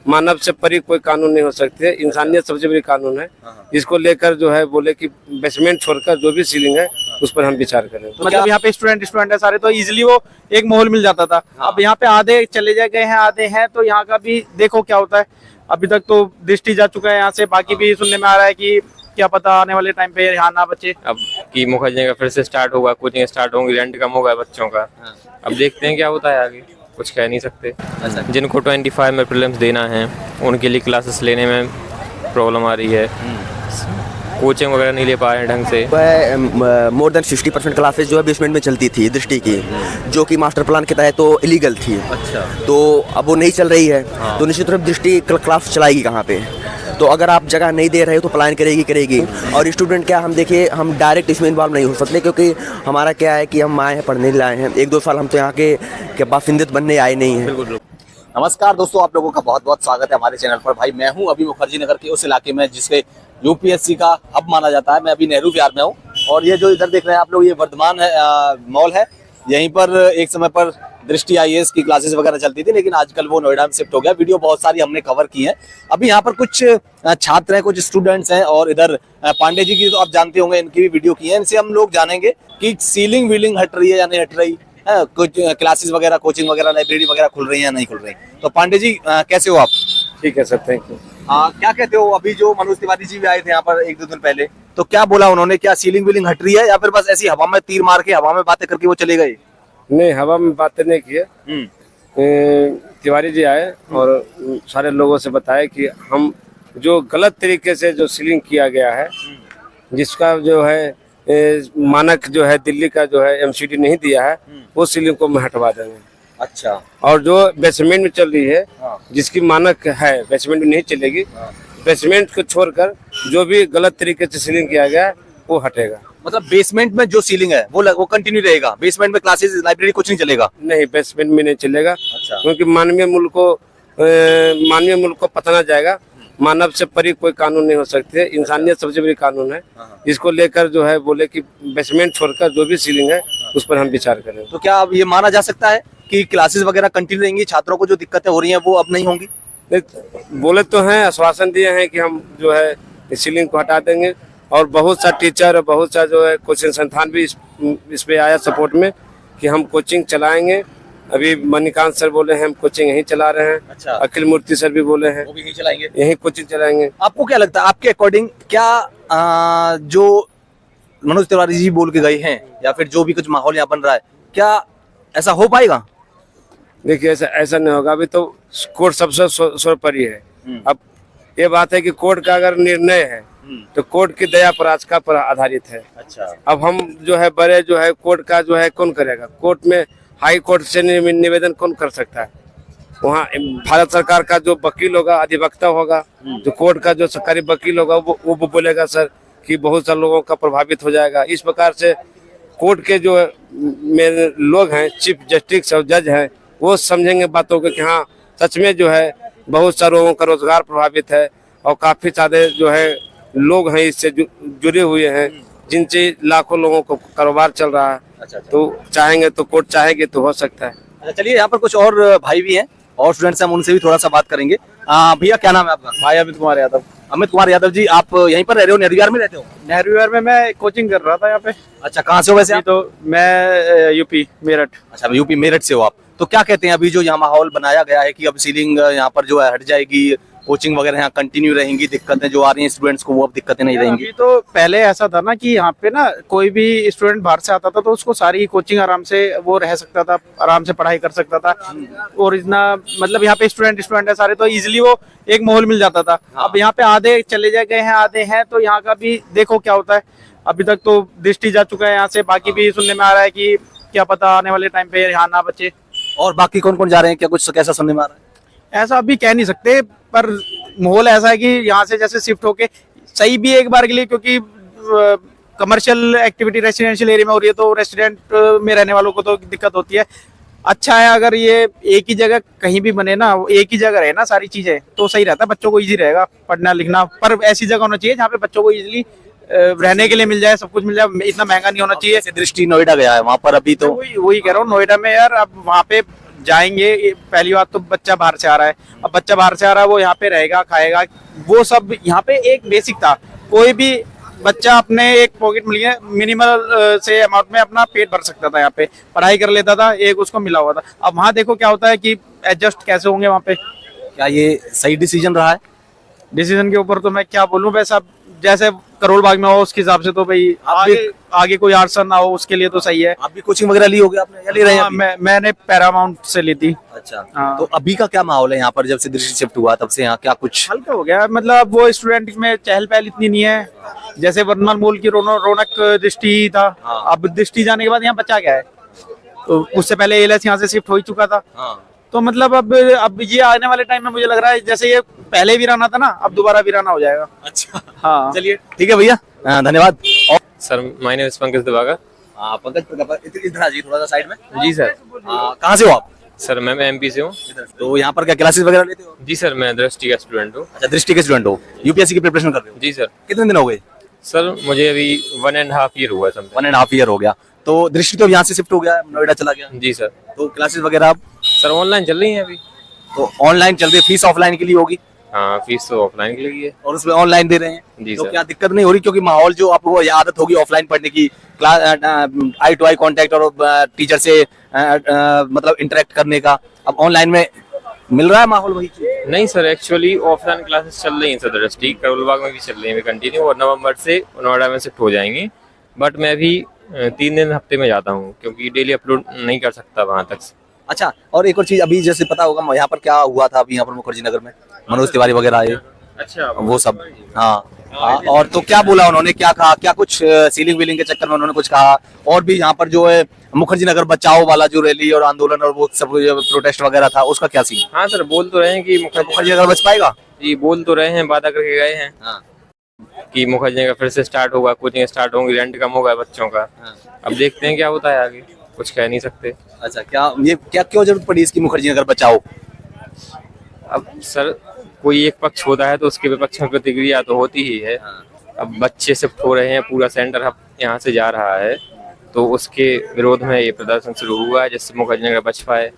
मानव से परी कोई कानून नहीं हो सकती है। इंसानियत सबसे बड़ी कानून है। इसको लेकर जो है बोले कि बेसमेंट छोड़कर जो भी सीलिंग है उस पर हम विचार करें। तो मतलब यहाँ पे स्टूडेंट है सारे, तो इजीली वो एक माहौल मिल जाता था। अब यहाँ पे आधे चले गए हैं, आधे हैं, तो यहाँ का भी देखो क्या होता है। अभी तक तो दृष्टि जा चुका है यहाँ से, बाकी भी सुनने में आ रहा है कि क्या पता आने वाले टाइम पे यहाँ ना बचे। अब की मुखर्जी का फिर से स्टार्ट होगा, कोचिंग स्टार्ट होंगी, रेंट कम होगा बच्चों का। अब देखते हैं क्या होता है आगे, कुछ कह नहीं सकते। जिनको 25 में प्रीलिम्स देना है उनके लिए क्लासेस लेने में प्रॉब्लम आ रही है, कोचिंग वगैरह नहीं ले पा रहे हैं ढंग से। मोर देन 60% क्लासेस जो है बेसमेंट में चलती थी दृष्टि की, जो कि मास्टर प्लान के तहत तो इलीगल थी। अच्छा। तो अब वो नहीं चल रही है। तो निश्चित रूप दृष्टि क्लास चलाएगी कहाँ पे? तो अगर आप जगह नहीं दे रहे हो तो पलायन करेगी। और स्टूडेंट क्या, हम देखिए हम डायरेक्ट इसमें इन्वॉल्व नहीं हो सकते, क्योंकि हमारा क्या है कि हम आए हैं पढ़ने लाए हैं। 1-2 साल हम तो यहाँ के बासिंदे बनने आए नहीं हैं। नमस्कार दोस्तों, आप लोगों का बहुत बहुत स्वागत है हमारे चैनल पर। भाई मैं हूं अभी मुखर्जी नगर के उस इलाके में जिसके यूपीएससी का हब माना जाता है। मैं अभी नेहरू विहार में हूं और ये जो इधर देख रहे हैं आप लोग, ये वर्धमान है मॉल है। यहीं पर एक समय पर दृष्टि आईएएस की क्लासेस वगैरह चलती थी, लेकिन आजकल वो नोएडा में शिफ्ट हो गया। वीडियो बहुत सारी हमने कवर की है। अभी यहाँ पर कुछ छात्र हैं, कुछ स्टूडेंट्स हैं, और इधर पांडे जी की तो आप जानते होंगे, इनकी भी वीडियो की है। इनसे हम लोग जानेंगे कि सीलिंग वीलिंग हट रही है या नहीं हट रही है, कुछ क्लासेस वगैरह, कोचिंग वगैरह, लाइब्रेरी वगैरह खुल रही है या नहीं खुल रही। तो पांडे जी कैसे हो आप? ठीक है सर, थैंक यू। क्या कहते हो, अभी जो मनोज तिवारी जी भी आए थे यहाँ पर 1-2 दिन पहले, तो क्या बोला उन्होंने? क्या सीलिंग वीलिंग हट रही है या फिर बस ऐसी हवा में तीर मार के हवा में बातें करके वो चले गए? नहीं, हवा में बातें नहीं किए। तिवारी जी आए और सारे लोगों से बताया कि हम जो गलत तरीके से जो सीलिंग किया गया है, जिसका जो है मानक जो है दिल्ली का जो है एमसीडी नहीं दिया है, वो सीलिंग को हम हटवा देंगे। अच्छा। और जो बेसमेंट में चल रही है, जिसकी मानक है बेसमेंट में नहीं चलेगी, बेसमेंट को छोड़कर जो भी गलत तरीके से सीलिंग किया गया है वो हटेगा। मतलब बेसमेंट में जो सीलिंग है वो कंटिन्यू रहेगा, बेसमेंट में क्लासेस, लाइब्रेरी, कुछ नहीं चलेगा? नहीं, बेसमेंट में नहीं चलेगा। अच्छा। क्योंकि मानवीय मूल्य को पतना जाएगा। मानव से परी कोई कानून नहीं हो सकती है। इंसानियत सबसे बड़ी कानून है। इसको लेकर जो है बोले कि बेसमेंट छोड़कर जो भी सीलिंग है उस पर हम विचार करें। तो क्या अब ये माना जा सकता है कि क्लासेस वगैरह कंटिन्यू रहेंगी, छात्रों को जो दिक्कतें हो रही हैं वो अब नहीं होंगी? बोले तो हैं, आश्वासन दिए हैं कि हम जो है सीलिंग को हटा देंगे। और बहुत सा टीचर, बहुत सा जो है कोचिंग संस्थान भी इस पे आया सपोर्ट में कि हम कोचिंग चलाएंगे। अभी मणिकांत सर बोले हैं हम कोचिंग यहीं चला रहे हैं। अच्छा। अखिल मूर्ति सर भी बोले हैं वो भी यहीं चलाएंगे, यहीं कोचिंग चलाएंगे। आपको क्या लगता है, आपके अकॉर्डिंग क्या जो मनोज तिवारी जी बोल के गए हैं या फिर जो भी कुछ माहौल यहाँ बन रहा है, क्या ऐसा हो पाएगा? देखिए, ऐसा नहीं होगा। अभी तो कोर्ट सबसे सर्वोपरि है। अब ये बात है कि कोर्ट का अगर निर्णय है तो कोर्ट की दया पर आस्था पर आधारित है। अच्छा। अब हम जो है बड़े जो है कोर्ट का जो है कौन करेगा? कोर्ट में हाई कोर्ट से निवेदन कौन कर सकता है? वहाँ भारत सरकार का जो वकील होगा, अधिवक्ता होगा, जो कोर्ट का जो सरकारी वकील होगा, वो बोलेगा सर कि बहुत सारे लोगों का प्रभावित हो जाएगा। इस प्रकार से कोर्ट के जो मेरे लोग हैं, चीफ जस्टिस और जज हैं, वो समझेंगे बातों को कि हाँ सच में जो है बहुत सारे लोगों का रोजगार प्रभावित है और काफी सारे जो है लोग हैं इससे जुड़े हुए हैं, जिनसे लाखों लोगों को कारोबार चल रहा है। अच्छा। तो चाहेंगे तो कोर्ट चाहेंगे तो हो सकता है। अच्छा, चलिए यहाँ पर कुछ और भाई भी हैं और स्टूडेंट्स हैं, हम उनसे भी थोड़ा सा बात करेंगे। भैया क्या नाम है आपका? भाई अमित कुमार यादव। अमित कुमार यादव जी, आप यहीं पर रह रहे हो, नेहरू विहार में रहते हो? नेहरू विहार में मैं कोचिंग कर रहा था यहाँ पे। अच्छा, कहाँ से हो वैसे आप? तो मैं यूपी मेरठ। अच्छा, यूपी मेरठ से हो आप। तो क्या कहते हैं, अभी जो यहाँ माहौल बनाया गया है कि अब सीलिंग यहाँ पर जो है हट जाएगी, कोचिंग वगैरह यहाँ कंटिन्यू रहेंगी, दिक्कतें जो आ रही हैं स्टूडेंट्स को वो अब दिक्कतें नहीं रहेंगी? अभी तो पहले ऐसा था ना कि यहाँ पे ना कोई भी स्टूडेंट बाहर से आता था तो उसको सारी कोचिंग आराम से वो रह सकता था, आराम से पढ़ाई कर सकता था। और इतना मतलब यहाँ पे स्टूडेंट है सारे, तो इजीली वो एक माहौल मिल जाता था। अब यहाँ पे आधे चले गए हैं, आधे हैं, तो यहाँ का भी देखो क्या होता है। अभी तक तो दृष्टि जा चुका है यहाँ से, बाकी भी सुनने में आ रहा है कि क्या पता आने वाले टाइम पे यहाँ ना बचे। और बाकी कौन कौन जा रहे हैं, क्या कुछ कैसा सुनने में आ रहा है? ऐसा अभी कह नहीं सकते, पर माहौल ऐसा है कि यहाँ से जैसे शिफ्ट होके सही भी एक बार के लिए, क्योंकि कमर्शियल एक्टिविटी रेसिडेंशियल एरिया में हो रही है, तो रेसिडेंट में रहने वालों को तो दिक्कत होती है। अच्छा है अगर ये एक ही जगह कहीं भी बने ना, एक ही जगह रहे ना सारी चीजें, तो सही रहता है, बच्चों को इजी रहेगा पढ़ना लिखना। पर ऐसी जगह होना चाहिए जहाँ पे बच्चों को इजीली रहने के लिए मिल जाए, सब कुछ मिल जाए, इतना महंगा नहीं होना चाहिए। दृष्टि नोएडा गया है, वहाँ पर अभी तो वही कह रहा हूँ, नोएडा में यार अब वहाँ पे जाएंगे, पहली बात तो बच्चा बाहर से आ रहा है, अब बच्चा बाहर से आ रहा है वो यहाँ पे रहेगा खाएगा, वो सब यहाँ पे एक बेसिक था। कोई भी बच्चा अपने एक पॉकेट मिनिमल से अमाउंट में अपना पेट भर सकता था, यहाँ पे पढ़ाई कर लेता था, एक उसको मिला हुआ था। अब वहाँ देखो क्या होता है कि एडजस्ट कैसे होंगे वहाँ पे। क्या ये सही डिसीजन रहा है? डिसीजन के ऊपर तो मैं क्या बोलूं, वैसा जैसे करोल बाग में हो उसके हिसाब से तो भाई आगे कोई आर्सन ना हो उसके लिए तो सही है। आप भी कोचिंग वगैरह ली होगी आपने या ले रहे हैं हाँ, अभी? मैंने पैरामाउंट से ली थी। अच्छा। हाँ। तो अभी का क्या माहौल है यहाँ पर? जब से दृष्टि शिफ्ट हुआ तब से यहाँ क्या कुछ हल्का हो गया, मतलब वो स्टूडेंट में चहल पहल इतनी नहीं है, जैसे वर्धमान मॉल की रौनक दृष्टि ही था। हाँ। अब दृष्टि जाने के बाद यहाँ बचा क्या है, तो उससे पहले एलएस यहाँ से शिफ्ट हो ही चुका था। हाँ। तो मतलब अब ये आने वाले टाइम में मुझे लग रहा है जैसे ये पहले वीराना था ना, अब दोबारा वीराना हो जाएगा। अच्छा। हाँ चलिए ठीक है भैया, धन्यवाद। और sir my name is Pankaj Diwakar. Pankaj इधर आ जाइए थोड़ा सा साइड में। जी सर। कहाँ से हो आप? सर मैं एमपी से हूँ। तो यहाँ पर क्या क्लासेस वगैरह लेते हो? जी सर, मैं दृष्टि का स्टूडेंट हूँ। अच्छा, दृष्टि के स्टूडेंट हो, यूपीएससी की प्रिपरेशन कर रहे हो? जी सर। कितने दिन हो गए? सर मुझे अभी 1.5 ईयर हुआ समथिंग। 1.5 ईयर हो गया। तो दृष्टि तो यहाँ से शिफ्ट हो गया, नोएडा चला गया। जी सर। तो क्लासेस वगैरह आप सर ऑनलाइन चल रही है अभी। तो ऑनलाइन चल रही है, फीस ऑफलाइन के लिए होगी हाँ, फीस तो ऑफलाइन की लगी है। और उसमें ऑनलाइन दे रहे हैं। जी तो सर। क्या दिक्कत नहीं हो रही? क्योंकि माहौल जो आपको ये आदत होगी ऑफलाइन पढ़ने की, class eye to eye contact और टीचर से मतलब इंटरेक्ट करने का, अब ऑनलाइन में मिल रहा है माहौल वही चीज़? नहीं सर, एक्चुअली ऑफलाइन क्लासेस चल रही हैं सर दृष्टि करोल बाग में भी चल रही है कंटिन्यू, और नवंबर से नोएडा में शिफ्ट हो जाएंगे। बट मैं अभी 3 दिन हफ्ते में जाता हूँ क्योंकि डेली अपलोड नहीं कर सकता वहाँ तक। अच्छा, और एक और चीज, अभी जैसे पता होगा यहाँ पर क्या हुआ था, अभी यहाँ पर मुखर्जी नगर में मनोज तिवारी वगैरह आए, अच्छा वो सब। हाँ। और तो क्या बोला उन्होंने, क्या कहा, क्या कुछ सीलिंग विलिंग के चक्कर में उन्होंने कुछ कहा? और भी यहाँ पर जो है मुखर्जी नगर बचाओ वाला जो रैली और आंदोलन और वो सब प्रोटेस्ट वगैरह था, उसका क्या सीन? हाँ सर, बोल तो रहे हैं कि मुखर्जी नगर बच पाएगा? जी बोल तो रहे हैं, वादा करके गए हैं कि मुखर्जी नगर फिर से स्टार्ट होगा, कोचिंग स्टार्ट होंगी, रेंट कम होगा बच्चों का। अब देखते हैं क्या होता है आगे, कुछ कह नहीं सकते। अच्छा, क्या क्यों जरूरत पड़ी इसकी मुखर्जी नगर बचाओ? अब सर कोई एक पक्ष होता है तो उसके विपक्ष में प्रतिक्रिया तो होती ही है। अब बच्चे शिफ्ट हो रहे हैं, पूरा सेंटर हब यहाँ से जा रहा है, तो उसके विरोध में ये प्रदर्शन शुरू हुआ है जिससे मुखर्जी नगर बच पाए।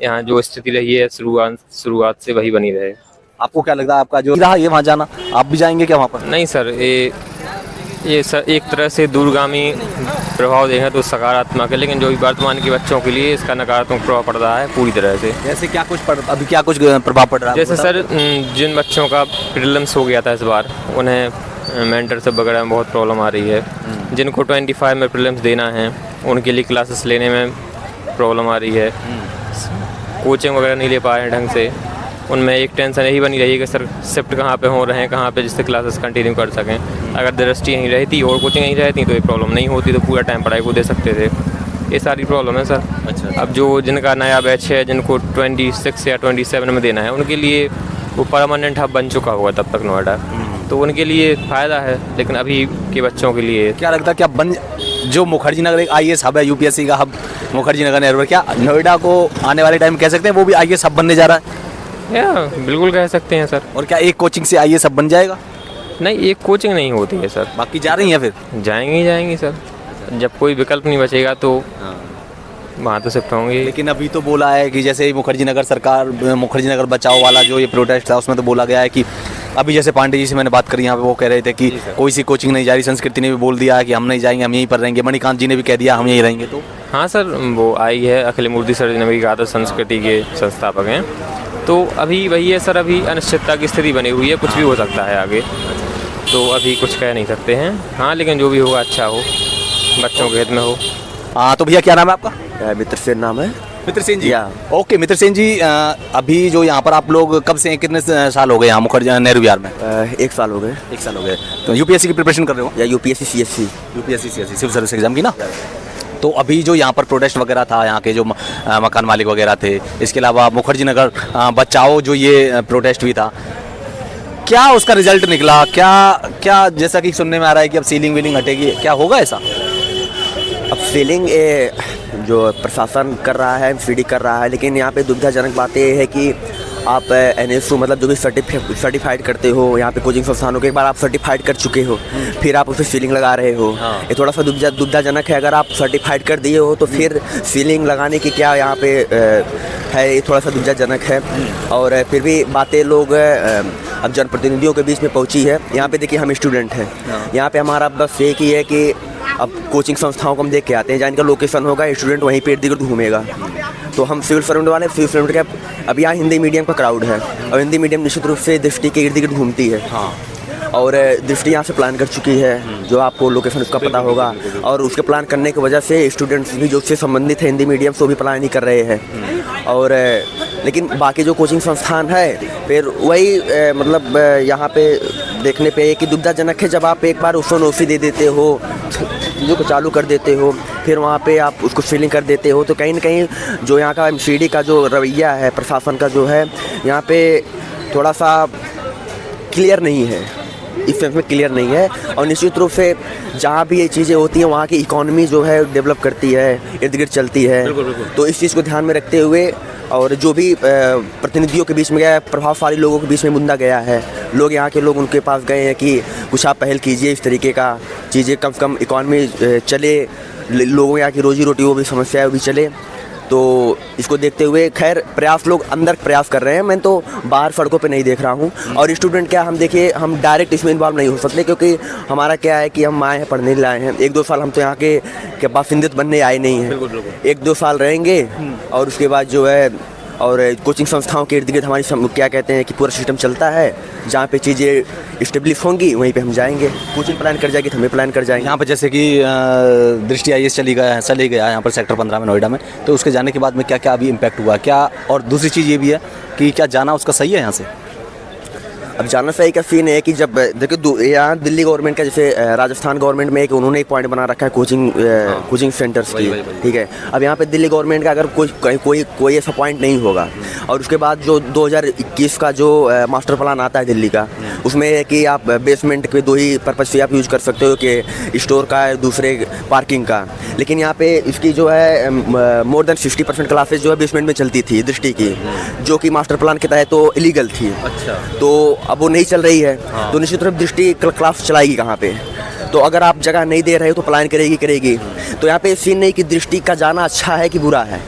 यहाँ जो स्थिति रही है शुरुआत से वही बनी रहे। आपको क्या लगता है, आपका जो रहा ये वहाँ जाना, आप भी जाएंगे क्या वहाँ पर? नहीं सर, ये सर एक तरह से दूरगामी प्रभाव देखें तो सकारात्मक है, लेकिन जो वर्तमान के बच्चों के लिए इसका नकारात्मक प्रभाव पड़ रहा है पूरी तरह से। जैसे क्या कुछ अभी क्या कुछ प्रभाव पड़ रहा है? जैसे सर जिन बच्चों का प्रीलिम्स हो गया था इस बार, उन्हें मेंटरशिप वगैरह में बहुत प्रॉब्लम आ रही है। जिनको 25 में प्रीलिम्स देना है उनके लिए क्लासेस लेने में प्रॉब्लम आ रही है, कोचिंग वगैरह नहीं ले पा रहे हैं ढंग से। उनमें एक टेंशन यही बनी रही है कि सर शिफ्ट कहाँ पे हो रहे हैं, कहाँ पे जिससे क्लासेस कंटिन्यू कर सकें। अगर दृष्टि यहीं रहती और कोचिंग यहीं रहती तो ये प्रॉब्लम नहीं होती, तो पूरा टाइम पढ़ाई को दे सकते थे। ये सारी प्रॉब्लम है सर। अच्छा। अब जो जिनका नया बैच है, जिनको 26 या 27 में देना है, उनके लिए वो परमानेंट हब बन चुका होगा तब तक नोएडा, तो उनके लिए फ़ायदा है। लेकिन अभी के बच्चों के लिए क्या लगता है, क्या जो मुखर्जी नगर एक आईएएस हब है, यूपीएससी का हब मुखर्जी नगर नेहरू, क्या नोएडा को आने वाले टाइम कह सकते हैं वो भी आईएएस हब बनने जा रहा है? या बिल्कुल कह सकते हैं सर। और क्या एक कोचिंग से आईएएस हब बन जाएगा? नहीं, एक कोचिंग नहीं होती है सर, बाकी जा रही हैं फिर? जाएंगी सर। जब कोई विकल्प नहीं बचेगा तो वहाँ तो शिफ्ट होंगे। लेकिन अभी तो बोला है कि जैसे मुखर्जी नगर सरकार, मुखर्जी नगर बचाओ वाला जो ये प्रोटेस्ट था उसमें तो बोला गया है कि अभी जैसे पांडे जी से मैंने बात करी यहाँ पे, वो कह रहे थे कि कोई सी कोचिंग नहीं जा रही। संस्कृति ने भी बोल दिया है कि हम नहीं जाएंगे, हम यहीं पर रहेंगे। मणिकांत जी ने भी कह दिया हम यहीं रहेंगे। तो हाँ सर, वो आई है अखिल मूर्ति सर ने भी कहा था, संस्कृति के संस्थापक हैं। तो अभी वही है सर, अभी अनिश्चितता की स्थिति बनी हुई है, कुछ भी हो सकता है आगे, तो अभी कुछ कह नहीं सकते हैं। हाँ, लेकिन जो भी होगा अच्छा हो, बच्चों के हित में हो। हाँ, तो भैया क्या नाम है आपका? मित्र सेन नाम है। मित्र सेन जी। या। ओके मित्र सेन जी, अभी जो यहाँ पर आप लोग कब से, कितने साल हो गए यहाँ मुखर्जी नेहरू विहार में? 1 साल हो गए। 1 साल हो गए। तो यूपीएससी की प्रिपरेशन कर रहे हो? या UPSC CSC. UPSC CSC civil service exam की ना? तो अभी जो यहाँ पर प्रोटेस्ट वगैरह था, यहाँ के जो मकान मालिक वगैरह थे, इसके अलावा मुखर्जी नगर बचाओ जो ये प्रोटेस्ट भी था, क्या उसका रिजल्ट निकला? क्या जैसा कि सुनने में आ रहा है कि अब सीलिंग वीलिंग हटेगी, क्या होगा ऐसा? अब सीलिंग जो प्रशासन कर रहा है, एमसीडी कर रहा है, लेकिन यहाँ पे दुविधाजनक बात ये है कि आप NSU मतलब जो भी सर्टिफाइड करते हो यहाँ पे कोचिंग संस्थानों के, एक बार आप सर्टिफाइड कर चुके हो फिर आप उसे सीलिंग लगा रहे हो, ये थोड़ा सा दुविधाजनक है। अगर आप सर्टिफाइड कर दिए हो तो फिर सीलिंग लगाने की क्या यहाँ पे है, ये थोड़ा सा दुविधाजनक है। और फिर भी बातें लोग अब जनप्रतिनिधियों के बीच में पहुँची है। यहाँ पे देखिए हम स्टूडेंट हैं, यहाँ पे हमारा बस एक ही है कि अब कोचिंग संस्थाओं को हम देख के आते हैं, जहाँ इनका लोकेशन होगा स्टूडेंट वहीं पे इर्द गिर्द घूमेगा। तो हम सिविल सर्वेंट वाले सिविल सर्वेंट के अब यहाँ हिंदी मीडियम का क्राउड है और हिंदी मीडियम निश्चित रूप से दृष्टि के इर्द गिर्द घूमती है। और दृष्टि यहाँ से प्लान कर चुकी है, जो आपको लोकेशन उसका पता होगा। और उसके प्लान करने की वजह से स्टूडेंट्स भी जो उससे संबंधित है हिंदी मीडियम से वो भी प्लान ही कर रहे हैं। और लेकिन बाकी जो कोचिंग संस्थान है फिर वही मतलब यहाँ पे देखने पे एक दुविधाजनक है। जब आप एक बार उसको नोसी दे देते हो, चीज़ों को चालू कर देते हो, फिर वहाँ पे आप उसको सीलिंग कर देते हो, तो कहीं ना कहीं जो यहाँ का MCD का जो रवैया है, प्रशासन का जो है, यहाँ पे थोड़ा सा क्लियर नहीं है, इस सेंस में क्लियर नहीं है। और निश्चित रूप से जहाँ भी ये चीज़ें होती हैं वहाँ की इकॉनमी जो है डेवलप करती है, इर्द गिर्द चलती है। तो इस चीज़ को ध्यान में रखते हुए और जो भी प्रतिनिधियों के बीच में गया, प्रभावशाली लोगों के बीच में मुद्दा गया है, लोग यहाँ के लोग उनके पास गए हैं कि कुछ आप पहल कीजिए, इस तरीके का चीज़ें कम से कम इकॉनमी चले, लोगों यहाँ की रोजी रोटी वो भी समस्या है वो भी चले। तो इसको देखते हुए खैर प्रयास लोग अंदर प्रयास कर रहे हैं, मैं तो बाहर सड़कों पे नहीं देख रहा हूँ। और स्टूडेंट क्या, हम देखिए हम डायरेक्ट इसमें इन्वॉल्व नहीं हो सकते, क्योंकि हमारा क्या है कि हम आए हैं पढ़ने लाए हैं। 1-2 साल हम तो यहाँ के बासिंदे बनने आए नहीं हैं, 1-2 साल रहेंगे और उसके बाद जो है और कोचिंग संस्थाओं के इर्द गिर्द हमारी क्या कहते हैं कि पूरा सिस्टम चलता है, जहाँ पे चीज़ें स्टेब्लिश होंगी वहीं पे हम जाएंगे। कोचिंग प्लान कर जाएगी तो हमें प्लान कर जाएंगे। यहाँ पर जैसे कि दृष्टि IAS चली गया यहाँ पर सेक्टर 15 में, नोएडा में, तो उसके जाने के बाद में क्या क्या अभी इम्पैक्ट हुआ क्या? और दूसरी चीज़ ये भी है कि क्या जाना उसका सही है यहाँ से? अब जाना सही का सीन है कि जब देखिए यहाँ दिल्ली गवर्नमेंट का, जैसे राजस्थान गवर्नमेंट में उन्होंने एक पॉइंट बना रखा है कोचिंग सेंटर्स की, ठीक है। अब यहाँ पे दिल्ली गवर्नमेंट का अगर कोई ऐसा पॉइंट नहीं होगा और उसके बाद जो 2021 का जो मास्टर प्लान आता है दिल्ली का, उसमें है कि आप बेसमेंट के 2 ही पर्पज़ से आप यूज़ कर सकते हो, कि स्टोर का है, दूसरे पार्किंग का। लेकिन यहाँ पे इसकी जो है मोर देन 60% क्लासेज जो है बेसमेंट में चलती थी दृष्टि की, जो कि मास्टर प्लान के तहत तो इलीगल थी। अच्छा। तो अब वो नहीं चल रही है, तो निश्चित रूप दृष्टि क्लास चलाएगी कहाँ पे? तो अगर आप जगह नहीं दे रहे हो तो पलायन करेगी। तो यहाँ पे सीन नहीं कि दृष्टि का जाना अच्छा है कि बुरा है,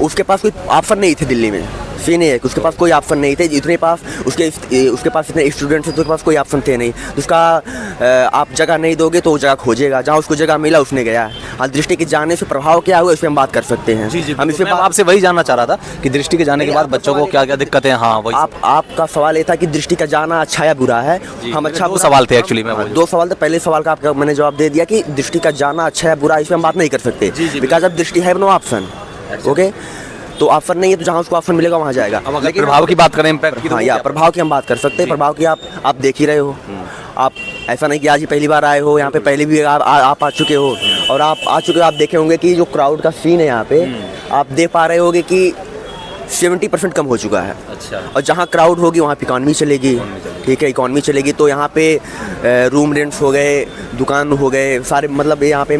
उसके पास कोई ऑप्शन नहीं थे दिल्ली में। सीन है कि उसके पास कोई ऑप्शन नहीं थे, इतने पास उसके पास इतने स्टूडेंट्स हैं तो उसके पास कोई ऑप्शन थे नहीं। तो उसका आप जगह नहीं दोगे तो वो जगह खोजेगा, जहाँ उसको जगह मिला उसने गया। हाँ, दृष्टि के जाने से प्रभाव क्या हुआ इस पर हम बात कर सकते हैं। जी, हम इसमें आपसे वही जानना चाह रहा था कि दृष्टि के जाने के बाद बच्चों को क्या क्या दिक्कतें हैं। हाँ, वही आपका सवाल ये था कि दृष्टि का जाना अच्छा या बुरा है। हम अच्छा 2 सवाल थे एक्चुअली में, 2 सवाल थे। पहले सवाल का आपका मैंने जवाब दे दिया कि दृष्टि का जाना अच्छा या बुरा, इस पर हम बात नहीं कर सकते, बिकॉज अब दृष्टि है नो ऑप्शन। ओके, तो ऑप्शन नहीं है तो जहाँ उसको ऑप्शन मिलेगा वहाँ जाएगा। लेकिन प्रभाव की बात करें, इम्पैक्ट की, हाँ, या प्रभाव की हम बात कर सकते हैं। प्रभाव की आप देख ही रहे हो। आप ऐसा नहीं कि आज ही पहली बार आए हो, यहाँ पे पहले भी आप आ चुके हो और आप आ चुके हो। आप देखे होंगे कि जो क्राउड का सीन है यहाँ पे, आप देख पा रहे होंगे कि 70% कम हो चुका है। अच्छा। और जहाँ क्राउड होगी वहाँ पे इकॉनमी चलेगी, ठीक है, इकॉनमी चलेगी। तो यहाँ पे रूम रेंट्स हो गए, दुकान हो गए, सारे मतलब यहाँ पे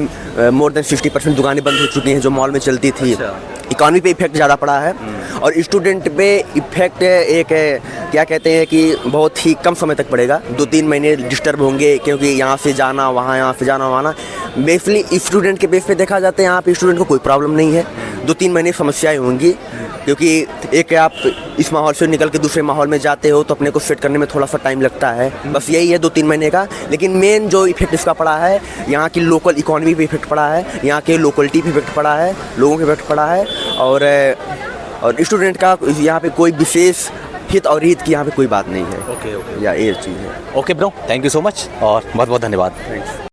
मोर देन 60% दुकानें बंद हो चुकी हैं जो मॉल में चलती थी। इकॉनमी पे इफेक्ट ज़्यादा पड़ा है और स्टूडेंट पे इफेक्ट एक क्या कहते हैं कि बहुत ही कम समय तक पड़ेगा। 2-3 महीने डिस्टर्ब होंगे, क्योंकि यहाँ से जाना वहाँ, यहाँ से जाना वहाँ। बेसिकली स्टूडेंट के बेस पे देखा जाता है यहाँ पे स्टूडेंट को कोई प्रॉब्लम नहीं है। 2-3 महीने समस्याएं होंगी, क्योंकि एक आप इस माहौल से निकल के दूसरे माहौल में जाते हो तो अपने को सेट करने में थोड़ा सा टाइम लगता है, बस यही है 2-3 महीने का। लेकिन मेन जो इफेक्ट इसका पड़ा है, यहाँ की लोकल इकॉनमी पे इफेक्ट पड़ा है, यहाँ के लोकलिटी पे इफेक्ट पड़ा है, लोगों पे इफेक्ट पड़ा है। और स्टूडेंट का यहाँ पे कोई विशेष हित और हित की यहाँ पे कोई बात नहीं है। ओके, या ये चीज़ है। Okay bro, thank you so much और बहुत बहुत धन्यवाद।